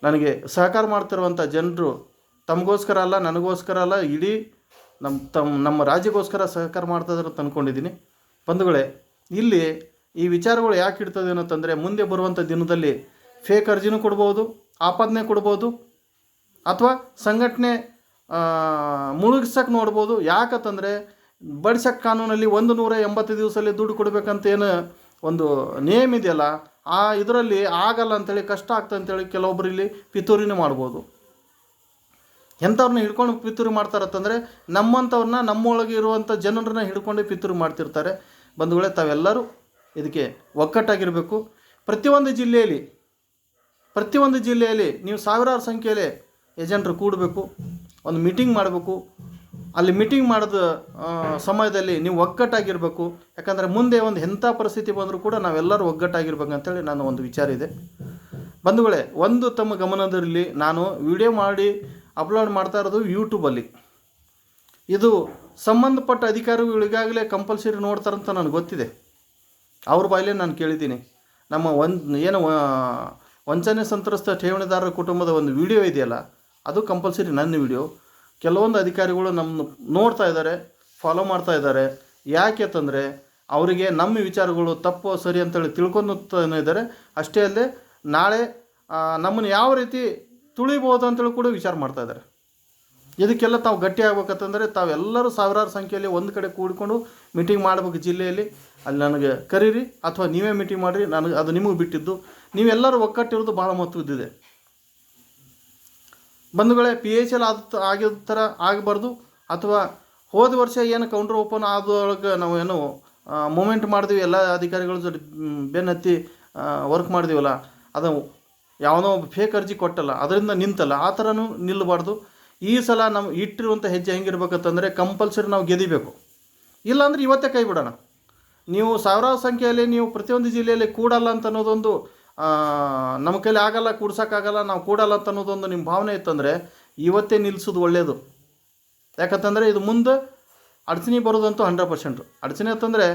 Speaker 1: ನನಗೆ ಸಹಕಾರ ಮಾಡ್ತಿರುವಂಥ ಜನರು ತಮಗೋಸ್ಕರ ಅಲ್ಲ, ನನಗೋಸ್ಕರ ಅಲ್ಲ, ಇಡೀ ನಮ್ಮ ರಾಜ್ಯಕ್ಕೋಸ್ಕರ ಸಹಕಾರ ಮಾಡ್ತಾಯಿದ್ದಾರೆ ಅಂತ ಅಂದ್ಕೊಂಡಿದ್ದೀನಿ ಬಂಧುಗಳೇ. ಇಲ್ಲಿ ಈ ವಿಚಾರಗಳು ಯಾಕೆ ಇಡ್ತದೆ ಅಂತಂದರೆ, ಮುಂದೆ ಬರುವಂಥ ದಿನದಲ್ಲಿ ಫೇಕ್ ಅರ್ಜಿನೂ ಕೊಡ್ಬೋದು, ಆಪಾದನೆ ಕೊಡ್ಬೋದು, ಅಥವಾ ಸಂಘಟನೆ ಮುಳುಗಿಸಕ್ಕೆ ನೋಡ್ಬೋದು. ಯಾಕಂತಂದರೆ ಬಡ್ಸಕ್ಕೆ ಕಾನೂನಲ್ಲಿ 180 ದಿವಸದಲ್ಲಿ ದುಡ್ಡು ಕೊಡಬೇಕಂತ ಏನು ಒಂದು ನೇಮ್ ಇದೆಯಲ್ಲ, ಇದರಲ್ಲಿ ಆಗಲ್ಲ ಅಂಥೇಳಿ, ಕಷ್ಟ ಆಗ್ತದೆ ಅಂತೇಳಿ ಕೆಲವೊಬ್ರು ಇಲ್ಲಿ ಪಿತೂರಿನೂ ಮಾಡ್ಬೋದು. ಎಂಥವ್ರನ್ನ ಹಿಡ್ಕೊಂಡು ಪಿತೂರಿ ಮಾಡ್ತಾರತ್ತಂದರೆ, ನಮ್ಮಂಥವ್ರನ್ನ ನಮ್ಮೊಳಗೆ ಇರುವಂಥ ಜನರನ್ನ ಹಿಡ್ಕೊಂಡು ಪಿತೂರಿ ಮಾಡ್ತಿರ್ತಾರೆ. ಬಂಧುಗಳೇ, ತಾವೆಲ್ಲರೂ ಇದಕ್ಕೆ ಒಕ್ಕಟ್ಟಾಗಿರಬೇಕು. ಪ್ರತಿಯೊಂದು ಜಿಲ್ಲೆಯಲ್ಲಿ ನೀವು ಸಾವಿರಾರು ಸಂಖ್ಯೆಯಲ್ಲಿ ಏಜೆಂಟ್ರು ಕೂಡಬೇಕು, ಒಂದು ಮೀಟಿಂಗ್ ಮಾಡಬೇಕು. ಅಲ್ಲಿ ಮೀಟಿಂಗ್ ಮಾಡಿದ ಸಮಯದಲ್ಲಿ ನೀವು ಒಗ್ಗಟ್ಟಾಗಿರಬೇಕು. ಯಾಕಂದರೆ ಮುಂದೆ ಒಂದು ಎಂಥ ಪರಿಸ್ಥಿತಿ ಬಂದರೂ ಕೂಡ ನಾವೆಲ್ಲರೂ ಒಗ್ಗಟ್ಟಾಗಿರ್ಬೇಕಂತೇಳಿ ನನ್ನ ಒಂದು ವಿಚಾರ ಇದೆ ಬಂಧುಗಳೇ. ಒಂದು ತಮ್ಮ ಗಮನದಲ್ಲಿ, ನಾನು ವಿಡಿಯೋ ಮಾಡಿ ಅಪ್ಲೋಡ್ ಮಾಡ್ತಾ ಇರೋದು ಯೂಟ್ಯೂಬಲ್ಲಿ. ಇದು ಸಂಬಂಧಪಟ್ಟ ಅಧಿಕಾರಿಗಳು ಈಗಾಗಲೇ ಕಂಪಲ್ಸರಿ ನೋಡ್ತಾರಂತ ನನಗೆ ಗೊತ್ತಿದೆ. ಅವ್ರ ಬಾಯಲ್ಲೇ ನಾನು ಕೇಳಿದ್ದೀನಿ. ನಮ್ಮ ವಂಚನೆ ಸಂತ್ರಸ್ತ ಠೇವಣಿದಾರರ ಕುಟುಂಬದ ಒಂದು ವಿಡಿಯೋ ಇದೆಯಲ್ಲ, ಅದು ಕಂಪಲ್ಸರಿ ನನ್ನ ವಿಡಿಯೋ. ಕೆಲವೊಂದು ಅಧಿಕಾರಿಗಳು ನಮ್ಮ ನೋಡ್ತಾ ಇದ್ದಾರೆ, ಫಾಲೋ ಮಾಡ್ತಾ ಇದ್ದಾರೆ. ಯಾಕೆ ಅಂತಂದರೆ ಅವರಿಗೆ ನಮ್ಮ ವಿಚಾರಗಳು ತಪ್ಪು ಸರಿ ಅಂತೇಳಿ ತಿಳ್ಕೊತಾನೆ ಇದ್ದಾರೆ. ಅಷ್ಟೇ ಅಲ್ಲದೆ ನಾಳೆ ನಮ್ಮನ್ನು ಯಾವ ರೀತಿ ತುಳಿಬೋದು ಅಂತೇಳಿ ಕೂಡ ವಿಚಾರ ಮಾಡ್ತಾ ಇದ್ದಾರೆ. ಇದಕ್ಕೆಲ್ಲ ತಾವು ಗಟ್ಟಿ ಆಗ್ಬೇಕಂತಂದರೆ ತಾವೆಲ್ಲರೂ ಸಾವಿರಾರು ಸಂಖ್ಯೆಯಲ್ಲಿ ಒಂದು ಕಡೆ ಕೂಡಿಕೊಂಡು ಮೀಟಿಂಗ್ ಮಾಡಬೇಕು ಜಿಲ್ಲೆಯಲ್ಲಿ. ಅಲ್ಲಿ ನನಗೆ ಕರೀರಿ, ಅಥವಾ ನೀವೇ ಮೀಟಿಂಗ್ ಮಾಡಿರಿ, ಅದು ನಿಮಗೆ ಬಿಟ್ಟಿದ್ದು. ನೀವೆಲ್ಲರೂ ಒಕ್ಕಟ್ಟಿರೋದು ಭಾಳ ಮಹತ್ವದ್ದಿದೆ ಬಂಧುಗಳೇ. PHL ಆಗಿದ ಥರ ಆಗಬಾರ್ದು. ಅಥವಾ ಹೋದ ವರ್ಷ ಏನು ಕೌಂಟ್ರ್ ಓಪನ್ ಆದೊಳಗೆ ನಾವು ಏನು ಮೂಮೆಂಟ್ ಮಾಡಿದ್ವಿ, ಎಲ್ಲ ಅಧಿಕಾರಿಗಳ ಜೊತೆ ಬೆನ್ನತ್ತಿ ವರ್ಕ್ ಮಾಡಿದೀವಲ್ಲ, ಅದು ಯಾವನೋ ಫೇಕ್ ಅರ್ಜಿ ಕೊಟ್ಟಲ್ಲ, ಅದರಿಂದ ನಿಂತಲ್ಲ, ಆ ಥರನೂ ನಿಲ್ಲಬಾರ್ದು. ಈ ಸಲ ನಾವು ಇಟ್ಟಿರುವಂಥ ಹೆಜ್ಜೆ ಹೆಂಗಿರ್ಬೇಕಂತಂದರೆ, ಕಂಪಲ್ಸರಿ ನಾವು ಗೆದಿಬೇಕು. ಇಲ್ಲಾಂದರೆ ಇವತ್ತೇ ಕೈ ಬಿಡೋಣ. ನೀವು ಸಾವಿರಾರು ಸಂಖ್ಯೆಯಲ್ಲಿ ನೀವು ಪ್ರತಿಯೊಂದು ಜಿಲ್ಲೆಯಲ್ಲಿ ಕೂಡಲ್ಲ ಅಂತ ಅನ್ನೋದೊಂದು, ನಮ್ಮ ಕೈಲಿ ಆಗಲ್ಲ, ಕೂಡ್ಸೋಕ್ಕಾಗಲ್ಲ, ನಾವು ಕೂಡಲ್ಲ ಅಂತ ಅನ್ನೋದೊಂದು ನಿಮ್ಮ ಭಾವನೆ ಇತ್ತಂದರೆ ಇವತ್ತೇ ನಿಲ್ಲಿಸೋದು ಒಳ್ಳೆಯದು. ಯಾಕಂತಂದರೆ ಇದು ಮುಂದೆ ಅಡಚಣೆ ಬರೋದಂತೂ 100%. ಅಡಚಣೆ ಅಂತಂದರೆ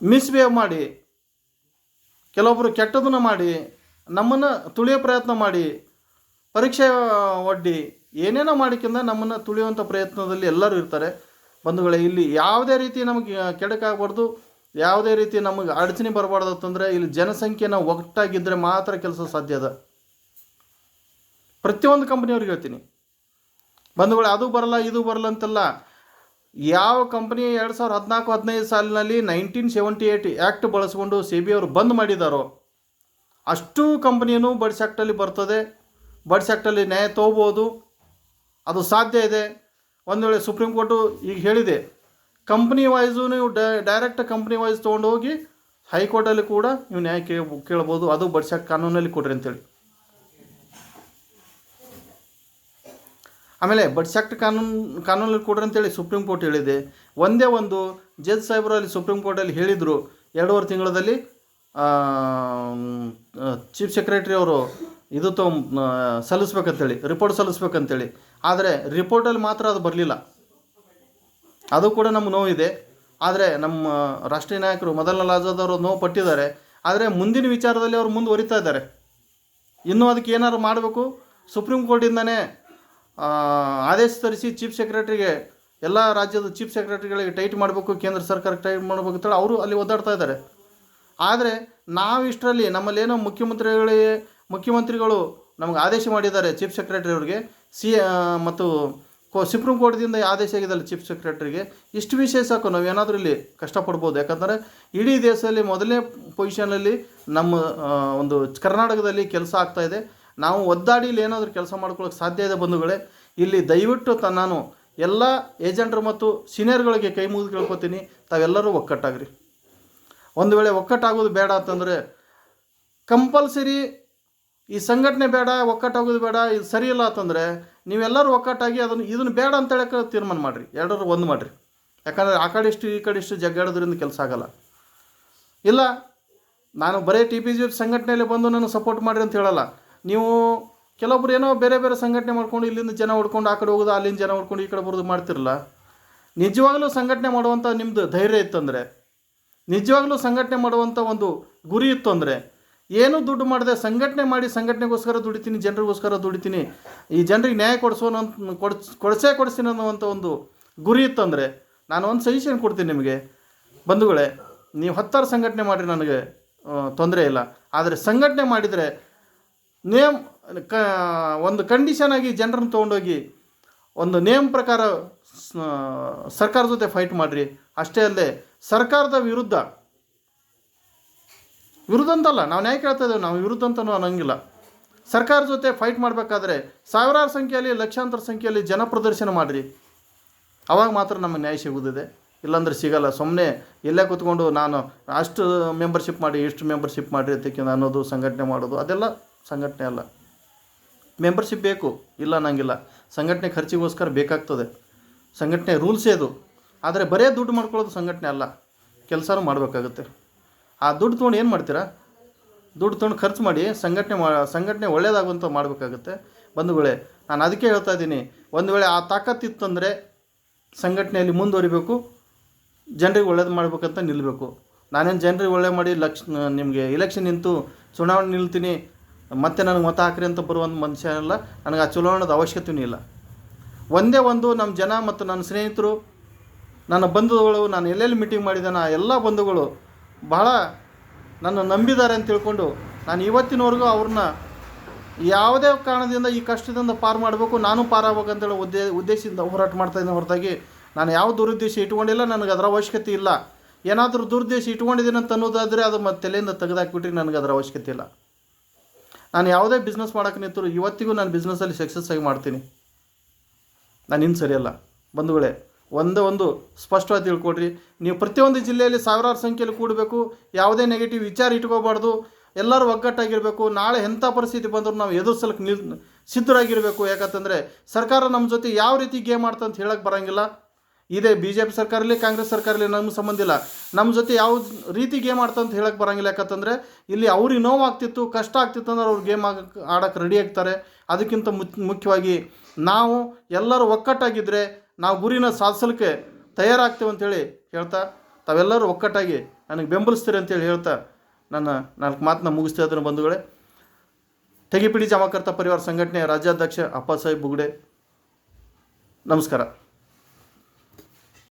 Speaker 1: ಮಿಸ್ಬಿಹೇವ್ ಮಾಡಿ, ಕೆಲವೊಬ್ಬರು ಕೆಟ್ಟದನ್ನು ಮಾಡಿ, ನಮ್ಮನ್ನು ತುಳಿಯೋ ಪ್ರಯತ್ನ ಮಾಡಿ, ಪರೀಕ್ಷೆ ಒಡ್ಡಿ, ಏನೇನೋ ಮಾಡಿಕಿಂದ ನಮ್ಮನ್ನು ತುಳಿಯುವಂಥ ಪ್ರಯತ್ನದಲ್ಲಿ ಎಲ್ಲರೂ ಇರ್ತಾರೆ ಬಂಧುಗಳೇ. ಇಲ್ಲಿ ಯಾವುದೇ ರೀತಿ ನಮಗೆ ಕೆಡಕಾಗಬಾರ್ದು, ಯಾವುದೇ ರೀತಿ ನಮಗೆ ಅಡಚಣೆ ಬರಬಾರ್ದು ಅಂತಂದರೆ ಇಲ್ಲಿ ಜನಸಂಖ್ಯೆ ನಾವು ಒಟ್ಟಾಗಿದ್ದರೆ ಮಾತ್ರ ಕೆಲಸ ಸಾಧ್ಯ ಅದ. ಪ್ರತಿಯೊಂದು ಕಂಪ್ನಿಯವ್ರಿಗೆ ಹೇಳ್ತೀನಿ ಬಂಧುಗಳೇ, ಅದು ಬರಲ್ಲ ಇದು ಬರಲ್ಲ ಅಂತಲ್ಲ. ಯಾವ ಕಂಪ್ನಿ 2014-15 ಸಾಲಿನಲ್ಲಿ 1978 ಆ್ಯಕ್ಟ್ ಬಳಸ್ಕೊಂಡು SEBI ಅವರು ಬಂದ್ ಮಾಡಿದಾರೋ ಅಷ್ಟು ಕಂಪ್ನಿಯೂ ಬಡ್ಸ್ ಆ್ಯಕ್ಟಲ್ಲಿ ಬರ್ತದೆ. ಬಡ್ಸ್ ಆ್ಯಕ್ಟಲ್ಲಿ ನ್ಯಾಯ ತೊಗೋಬೋದು, ಅದು ಸಾಧ್ಯ ಇದೆ. ಒಂದು ವೇಳೆ ಸುಪ್ರೀಂ ಕೋರ್ಟು ಈಗ ಹೇಳಿದೆ, ಕಂಪ್ನಿ ವೈಸು ನೀವು ಡೈರೆಕ್ಟ್ ಕಂಪ್ನಿ ವೈಸ್ ತೊಗೊಂಡು ಹೋಗಿ ಹೈಕೋರ್ಟಲ್ಲಿ ಕೂಡ ನೀವು ನ್ಯಾಯ ಕೇಳ್ಬೋದು, ಅದು ಬಡ್ಸ್ ಆ್ಯಕ್ಟ್ ಕಾನೂನಲ್ಲಿ ಕೊಡ್ರಿ ಅಂತೇಳಿ. ಆಮೇಲೆ ಬಡ್ಸ್ ಆ್ಯಕ್ಟ್ ಕಾನೂನಲ್ಲಿ ಕೊಡ್ರಿ ಅಂತೇಳಿ ಸುಪ್ರೀಂ ಕೋರ್ಟ್ ಹೇಳಿದೆ. ಒಂದೇ ಒಂದು ಜಡ್ಜ್ ಸಾಹೇಬರು ಅಲ್ಲಿ ಸುಪ್ರೀಂ ಕೋರ್ಟಲ್ಲಿ ಹೇಳಿದರು, 2.5 ತಿಂಗಳಲ್ಲಿ ಚೀಫ್ ಸೆಕ್ರೆಟರಿ ಅವರು ಇದು ಸಲ್ಲಿಸ್ಬೇಕಂತೇಳಿ, ರಿಪೋರ್ಟ್ ಸಲ್ಲಿಸ್ಬೇಕಂತೇಳಿ. ಆದರೆ ರಿಪೋರ್ಟಲ್ಲಿ ಮಾತ್ರ ಅದು ಬರಲಿಲ್ಲ. ಅದು ಕೂಡ ನಮ್ಗೆ ನೋವಿದೆ. ಆದರೆ ನಮ್ಮ ರಾಷ್ಟ್ರೀಯ ನಾಯಕರು ಮದನ್ ಆಜಾದ್ ಅವರು ನೋವು ಪಟ್ಟಿದ್ದಾರೆ. ಆದರೆ ಮುಂದಿನ ವಿಚಾರದಲ್ಲಿ ಅವರು ಮುಂದುವರಿತಾ ಇದ್ದಾರೆ. ಇನ್ನೂ ಅದಕ್ಕೆ ಏನಾದ್ರು ಮಾಡಬೇಕು, ಸುಪ್ರೀಂ ಕೋರ್ಟಿಂದನೇ ಆದೇಶ ತರಿಸಿ ಚೀಫ್ ಸೆಕ್ರೆಟರಿಗೆ, ಎಲ್ಲ ರಾಜ್ಯದ ಚೀಫ್ ಸೆಕ್ರೆಟರಿಗಳಿಗೆ ಟೈಟ್ ಮಾಡಬೇಕು, ಕೇಂದ್ರ ಸರ್ಕಾರಕ್ಕೆ ಟೈಟ್ ಮಾಡಬೇಕು ಅಂತೇಳಿ ಅವರು ಅಲ್ಲಿ ಒದ್ದಾಡ್ತಾ ಇದ್ದಾರೆ. ಆದರೆ ನಾವು ಇಷ್ಟರಲ್ಲಿ ನಮ್ಮಲ್ಲೇನೋ ಮುಖ್ಯಮಂತ್ರಿಗಳು ನಮಗೆ ಆದೇಶ ಮಾಡಿದ್ದಾರೆ ಚೀಫ್ ಸೆಕ್ರೆಟರಿ ಅವರಿಗೆ, ಮತ್ತು ಸುಪ್ರೀಂ ಕೋರ್ಟ್ದಿಂದ ಆದೇಶ ಆಗಿದ್ದಲ್ಲ ಚೀಫ್ ಸೆಕ್ರೆಟರಿಗೆ. ಇಷ್ಟು ವಿಷಯ ಸಾಕು, ನಾವು ಏನಾದರೂ ಇಲ್ಲಿ ಕಷ್ಟಪಡ್ಬೋದು. ಯಾಕಂದರೆ ಇಡೀ ದೇಶದಲ್ಲಿ ಮೊದಲನೇ ಪೊಸಿಷನಲ್ಲಿ ನಮ್ಮ ಒಂದು ಕರ್ನಾಟಕದಲ್ಲಿ ಕೆಲಸ ಆಗ್ತಾಯಿದೆ. ನಾವು ಒದ್ದಾಡಿ ಇಲ್ಲಿ ಏನಾದರೂ ಕೆಲಸ ಮಾಡ್ಕೊಳ್ಳೋಕೆ ಸಾಧ್ಯ ಇದೆ ಬಂಧುಗಳೇ. ಇಲ್ಲಿ ದಯವಿಟ್ಟು ನಾನು ಎಲ್ಲ ಏಜೆಂಟ್ರು ಮತ್ತು ಸೀನಿಯರ್ಗಳಿಗೆ ಕೈ ಮುಗಿದು ಕೇಳ್ಕೊತೀನಿ, ತಾವೆಲ್ಲರೂ ಒಕ್ಕಟ್ಟಾಗ್ರಿ. ಒಂದು ವೇಳೆ ಒಕ್ಕಟ್ಟಾಗೋದು ಬೇಡ ಅಂತಂದರೆ ಕಂಪಲ್ಸರಿ ಈ ಸಂಘಟನೆ ಬೇಡ, ಒಕ್ಕಟ್ಟಾಗೋದು ಬೇಡ, ಇದು ಸರಿ ಇಲ್ಲ ಅಂತಂದರೆ ನೀವೆಲ್ಲರೂ ಒಕ್ಕಟ್ಟಾಗಿ ಇದನ್ನು ಬೇಡ ಅಂತ ಹೇಳಕ್ಕೆ ತೀರ್ಮಾನ ಮಾಡಿರಿ, ಎರಡರೂ ಒಂದು ಮಾಡಿರಿ. ಯಾಕಂದರೆ ಆ ಕಡೆ ಇಷ್ಟು ಈ ಕಡೆ ಇಷ್ಟು ಜಗ್ಗಾಡೋದ್ರಿಂದ ಕೆಲಸ ಆಗಲ್ಲ. ಇಲ್ಲ ನಾನು ಬರೀ TPG ಸಂಘಟನೆಯಲ್ಲಿ ಬಂದು ನನಗೆ ಸಪೋರ್ಟ್ ಮಾಡಿರಿ ಅಂತ ಹೇಳಲ್ಲ. ನೀವು ಕೆಲವೊಬ್ರು ಏನೋ ಬೇರೆ ಬೇರೆ ಸಂಘಟನೆ ಮಾಡ್ಕೊಂಡು ಇಲ್ಲಿಂದ ಜನ ಹೊಡ್ಕೊಂಡು ಆ ಕಡೆ ಹೋಗೋದು, ಅಲ್ಲಿಂದ ಜನ ಹೊಡ್ಕೊಂಡು ಈ ಕಡೆ ಬರೋದು ಮಾಡ್ತಿರಲ್ಲ. ನಿಜವಾಗಲೂ ಸಂಘಟನೆ ಮಾಡುವಂಥ ನಿಮ್ಮದು ಧೈರ್ಯ ಇತ್ತಂದರೆ, ನಿಜವಾಗ್ಲೂ ಸಂಘಟನೆ ಮಾಡುವಂಥ ಒಂದು ಗುರಿ ಇತ್ತು ಅಂದರೆ, ಏನೂ ದುಡ್ಡು ಮಾಡದೆ ಸಂಘಟನೆ ಮಾಡಿ ಸಂಘಟನೆಗೋಸ್ಕರ ದುಡಿತೀನಿ, ಜನರಿಗೋಸ್ಕರ ದುಡಿತೀನಿ, ಈ ಜನರಿಗೆ ನ್ಯಾಯ ಕೊಡಿಸ್ತೀನಿ ಅನ್ನುವಂಥ ಒಂದು ಗುರಿ ಇತ್ತಂದರೆ ನಾನು ಒಂದು ಸಜೆಷನ್ ಕೊಡ್ತೀನಿ ನಿಮಗೆ ಬಂಧುಗಳೇ. ನೀವು 10 ಸಂಘಟನೆ ಮಾಡಿರಿ, ನನಗೆ ತೊಂದರೆ ಇಲ್ಲ. ಆದರೆ ಸಂಘಟನೆ ಮಾಡಿದರೆ ಒಂದು ಕಂಡೀಷನ್ ಆಗಿ ಜನರನ್ನು ತೊಗೊಂಡೋಗಿ ಒಂದು ನೇಮ್ ಪ್ರಕಾರ ಸರ್ಕಾರದ ಜೊತೆ ಫೈಟ್ ಮಾಡಿರಿ. ಅಷ್ಟೇ ಅಲ್ಲದೆ ಸರ್ಕಾರದ ವಿರುದ್ಧ ಅಂತಲ್ಲ, ನಾವು ನ್ಯಾಯ ಕೇಳ್ತಾ ಇದ್ದೇವೆ, ನಾವು ವಿರುದ್ಧ ಅಂತಲೂ ಅನ್ನೋಂಗಿಲ್ಲ. ಸರ್ಕಾರ ಜೊತೆ ಫೈಟ್ ಮಾಡಬೇಕಾದ್ರೆ ಸಾವಿರಾರು ಸಂಖ್ಯೆಯಲ್ಲಿ, ಲಕ್ಷಾಂತರ ಸಂಖ್ಯೆಯಲ್ಲಿ ಜನ ಪ್ರದರ್ಶನ ಮಾಡಿರಿ. ಆವಾಗ ಮಾತ್ರ ನಮಗೆ ನ್ಯಾಯ ಸಿಗುತ್ತದೆ, ಇಲ್ಲಾಂದ್ರೆ ಸಿಗಲ್ಲ. ಸುಮ್ಮನೆ ಎಲ್ಲೇ ಕೂತ್ಕೊಂಡು ನಾನು ಅಷ್ಟು ಮೆಂಬರ್ಶಿಪ್ ಮಾಡಿ, ಇಷ್ಟು ಮೆಂಬರ್ಶಿಪ್ ಮಾಡಿರಿ ಅಂತಕ್ಕೆ ಅನ್ನೋದು ಸಂಘಟನೆ ಮಾಡೋದು, ಅದೆಲ್ಲ ಸಂಘಟನೆ ಅಲ್ಲ. ಮೆಂಬರ್ಶಿಪ್ ಬೇಕು, ಇಲ್ಲ ಅನ್ನಂಗಿಲ್ಲ. ಸಂಘಟನೆ ಖರ್ಚಿಗೋಸ್ಕರ ಬೇಕಾಗ್ತದೆ, ಸಂಘಟನೆ ರೂಲ್ಸೇ ಅದು. ಆದರೆ ಬರೇ ದುಡ್ಡು ಮಾಡ್ಕೊಳ್ಳೋದು ಸಂಘಟನೆ ಅಲ್ಲ, ಕೆಲಸನೂ ಮಾಡಬೇಕಾಗುತ್ತೆ. ಆ ದುಡ್ಡು ತೊಗೊಂಡು ಏನು ಮಾಡ್ತೀರಾ? ದುಡ್ಡು ತೊಗೊಂಡು ಖರ್ಚು ಮಾಡಿ ಸಂಘಟನೆ ಒಳ್ಳೆಯದಾಗುವಂಥ ಮಾಡಬೇಕಾಗುತ್ತೆ ಬಂಧುಗಳೇ. ನಾನು ಅದಕ್ಕೆ ಹೇಳ್ತಾ ಇದ್ದೀನಿ, ಒಂದು ವೇಳೆ ಆ ತಾಕತ್ತಿತ್ತಂದರೆ ಸಂಘಟನೆಯಲ್ಲಿ ಮುಂದುವರಿಬೇಕು, ಜನರಿಗೆ ಒಳ್ಳೇದು ಮಾಡಬೇಕಂತ ನಿಲ್ಲಬೇಕು. ನಾನೇನು ಜನರಿಗೆ ಒಳ್ಳೆ ಮಾಡಿ ನಿಮಗೆ ಎಲೆಕ್ಷನ್ ನಿಂತು ಚುನಾವಣೆ ನಿಲ್ತೀನಿ, ಮತ್ತೆ ನನಗೆ ಮತ ಹಾಕ್ರಿ ಅಂತ ಬರುವಂಥ ಮನುಷ್ಯ ಅಲ್ಲ. ನನಗೆ ಆ ಚುನಾವಣೆದ ಅವಶ್ಯಕತೆಯೂ ಇಲ್ಲ. ಒಂದೇ ಒಂದು ನಮ್ಮ ಜನ ಮತ್ತು ನನ್ನ ಸ್ನೇಹಿತರು, ನನ್ನ ಬಂಧುಗಳು, ನಾನು ಎಲ್ಲೆಲ್ಲಿ ಮೀಟಿಂಗ್ ಮಾಡಿದ್ದಾನೆ ಆ ಎಲ್ಲ ಬಂಧುಗಳು ಬಹಳ ನನ್ನ ನಂಬಿದ್ದಾರೆ ಅಂತ ತಿಳ್ಕೊಂಡು ನಾನು ಇವತ್ತಿನವರೆಗೂ ಅವ್ರನ್ನ ಯಾವುದೇ ಕಾರಣದಿಂದ ಈ ಕಷ್ಟದಿಂದ ಪಾರು ಮಾಡಬೇಕು, ನಾನು ಪಾರಾಗಬೇಕಂತೇಳಿ ಉದ್ದೇಶದಿಂದ ಹೋರಾಟ ಮಾಡ್ತಾಯಿದ್ದೀನಿ ಹೊರತಾಗಿ ನಾನು ಯಾವ ದುರುದ್ದೇಶ ಇಟ್ಕೊಂಡಿಲ್ಲ. ನನಗೆ ಅದರ ಅವಶ್ಯಕತೆ ಇಲ್ಲ. ಏನಾದರೂ ದುರುದ್ದೇಶ ಇಟ್ಕೊಂಡಿದ್ದೀನಿ ಅಂತ ಅನ್ನೋದಾದರೆ ಅದು ಮತ್ತೆ ತಲೆಯಿಂದ ತೆಗೆದಾಕ್ಬಿಟ್ರೆ ನನಗೆ ಅದರ ಅವಶ್ಯಕತೆ ಇಲ್ಲ. ನಾನು ಯಾವುದೇ ಬಿಸ್ನೆಸ್ ಮಾಡೋಕ್ಕೆ ನಿಂತರು ಇವತ್ತಿಗೂ ನಾನು ಬಿಸ್ನೆಸ್ಸಲ್ಲಿ ಸಕ್ಸಸ್ ಆಗಿ ಮಾಡ್ತೀನಿ. ನಾನು ಇನ್ನು ಸರಿಯಲ್ಲ ಬಂಧುಗಳೇ. ಒಂದು ಸ್ಪಷ್ಟವಾಗಿ ತಿಳ್ಕೊಡ್ರಿ. ನೀವು ಪ್ರತಿಯೊಂದು ಜಿಲ್ಲೆಯಲ್ಲಿ ಸಾವಿರಾರು ಸಂಖ್ಯೆಯಲ್ಲಿ ಕೂಡಬೇಕು, ಯಾವುದೇ ನೆಗೆಟಿವ್ ವಿಚಾರ ಇಟ್ಕೋಬಾರ್ದು, ಎಲ್ಲರೂ ಒಗ್ಗಟ್ಟಾಗಿರಬೇಕು. ನಾಳೆ ಎಂಥ ಪರಿಸ್ಥಿತಿ ಬಂದರೂ ನಾವು ಎದುರಿಸಲಿಕ್ಕೆ ಸಿದ್ಧರಾಗಿರಬೇಕು. ಯಾಕಂತಂದರೆ ಸರ್ಕಾರ ನಮ್ಮ ಜೊತೆ ಯಾವ ರೀತಿ ಗೇಮ್ ಆಡ್ತಂತ ಹೇಳಕ್ಕೆ ಬರೋಂಗಿಲ್ಲ. ಇದೇ BJP ಸರ್ಕಾರ ಇರಲಿ, ಕಾಂಗ್ರೆಸ್ ಸರ್ಕಾರ ಇರಲಿ, ನಮ್ಗೆ ಸಂಬಂಧ ಇಲ್ಲ. ನಮ್ಮ ಜೊತೆ ಯಾವ ರೀತಿ ಗೇಮ್ ಆಡ್ತಂತ ಹೇಳಕ್ಕೆ ಬರೋಂಗಿಲ್ಲ. ಯಾಕಂತಂದರೆ ಇಲ್ಲಿ ಅವ್ರಿಗೆ ನೋವಾಗ್ತಿತ್ತು, ಕಷ್ಟ ಆಗ್ತಿತ್ತು ಅಂದ್ರೆ ಅವ್ರು ಗೇಮ್ ಆಡೋಕ್ಕೆ ರೆಡಿ ಆಗ್ತಾರೆ. ಅದಕ್ಕಿಂತ ಮುಖ್ಯವಾಗಿ ನಾವು ಎಲ್ಲರೂ ಒಕ್ಕಟ್ಟಾಗಿದ್ದರೆ ನಾವು ಗುರಿನ ಸಾಧಿಸಲಿಕ್ಕೆ ತಯಾರಾಗ್ತೇವೆ ಅಂತೇಳಿ ಹೇಳ್ತಾ, ತಾವೆಲ್ಲರೂ ಒಕ್ಕಟ್ಟಾಗಿ ನನಗೆ ಬೆಂಬಲಿಸ್ತೀರಿ ಅಂತೇಳಿ ಹೇಳ್ತಾ ನನ್ನ 4 ಮಾತನ್ನ ಮುಗಿಸ್ತಾ ಇದ್ದೀನಿ ಬಂಧುಗಳೇ. ತೆಗಿಪಿಡಿ ಜಮಾಕರ್ತ ಪರಿವಾರ ಸಂಘಟನೆಯ ರಾಜ್ಯಾಧ್ಯಕ್ಷ ಅಪ್ಪಾಸಾಹೇಬ್ ಬುಗ್ಡೆ. ನಮಸ್ಕಾರ.